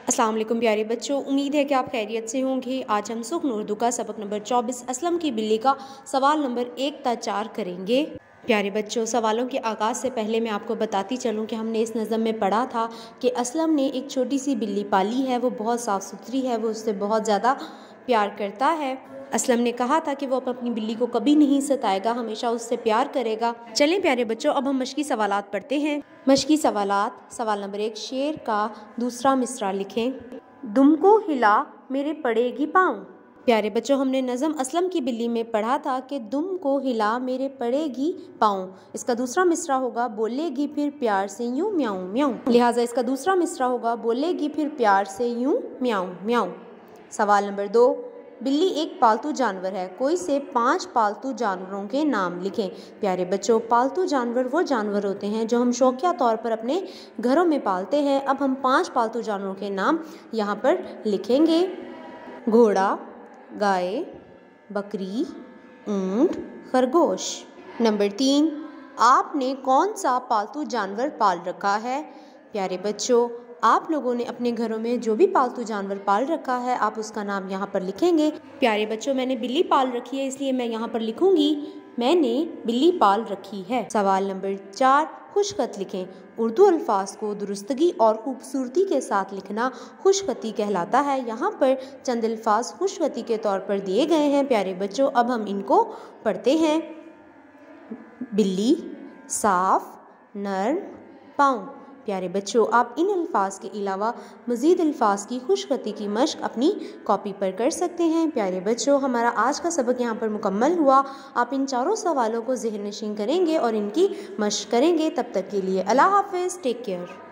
अस्सलाम वालेकुम प्यारे बच्चों, उम्मीद है कि आप खैरियत से होंगे। आज हम सुख्न उर्दू का सबक नंबर 24 असलम की बिल्ली का सवाल नंबर 1 ता 4 करेंगे। प्यारे बच्चों, सवालों के आगाज़ से पहले मैं आपको बताती चलूँ कि हमने इस नज़म में पढ़ा था कि असलम ने एक छोटी सी बिल्ली पाली है। वो बहुत साफ़ सुथरी है, वो उससे बहुत ज़्यादा प्यार करता है। असलम ने कहा था कि वो अपनी बिल्ली को कभी नहीं सताएगा, हमेशा उससे प्यार करेगा। चलें प्यारे बच्चों, अब हम मशकी सवालात पढ़ते हैं। मशकी सवालात। सवाल नंबर 1, शेर का दूसरा मिसरा लिखें। दुम को हिला मेरे पड़ेगी पाँव। प्यारे बच्चों, हमने नज़म असलम की बिल्ली में पढ़ा था कि दुम को हिला मेरे पड़ेगी पाँव। इसका दूसरा मिसरा होगा बोलेगी फिर प्यार से यूं म्याऊं म्याऊं। लिहाजा इसका दूसरा मिसरा होगा बोलेगी फिर प्यार से यूं म्याऊं म्याऊं। सवाल नंबर 2, बिल्ली एक पालतू जानवर है, कोई से 5 पालतू जानवरों के नाम लिखें। प्यारे बच्चों, पालतू जानवर वो जानवर होते हैं जो हम शौकिया तौर पर अपने घरों में पालते हैं। अब हम 5 पालतू जानवरों के नाम यहाँ पर लिखेंगे। घोड़ा, गाय, बकरी, ऊंट, खरगोश। नंबर 3, आपने कौन सा पालतू जानवर पाल रखा है? प्यारे बच्चों, आप लोगों ने अपने घरों में जो भी पालतू जानवर पाल रखा है, आप उसका नाम यहाँ पर लिखेंगे। प्यारे बच्चों, मैंने बिल्ली पाल रखी है, इसलिए मैं यहाँ पर लिखूंगी मैंने बिल्ली पाल रखी है। सवाल नंबर 4, खुशखत लिखें। उर्दू अल्फाज को दुरुस्तगी और खूबसूरती के साथ लिखना खुशखती कहलाता है। यहाँ पर चंद अल्फाज खुशखती के तौर पर दिए गए हैं। प्यारे बच्चों, अब हम इनको पढ़ते हैं। बिल्ली, साफ, नर्म, पाँव। प्यारे बच्चों, आप इन अल्फाज के अलावा मज़ीद अल्फाज की खुशखती की मश्क अपनी कॉपी पर कर सकते हैं। प्यारे बच्चों, हमारा आज का सबक यहाँ पर मुकम्मल हुआ। आप इन चारों सवालों को ज़हन नशीन करेंगे और इनकी मश्क करेंगे। तब तक के लिए अल्लाह हाफ़िज़, टेक केयर।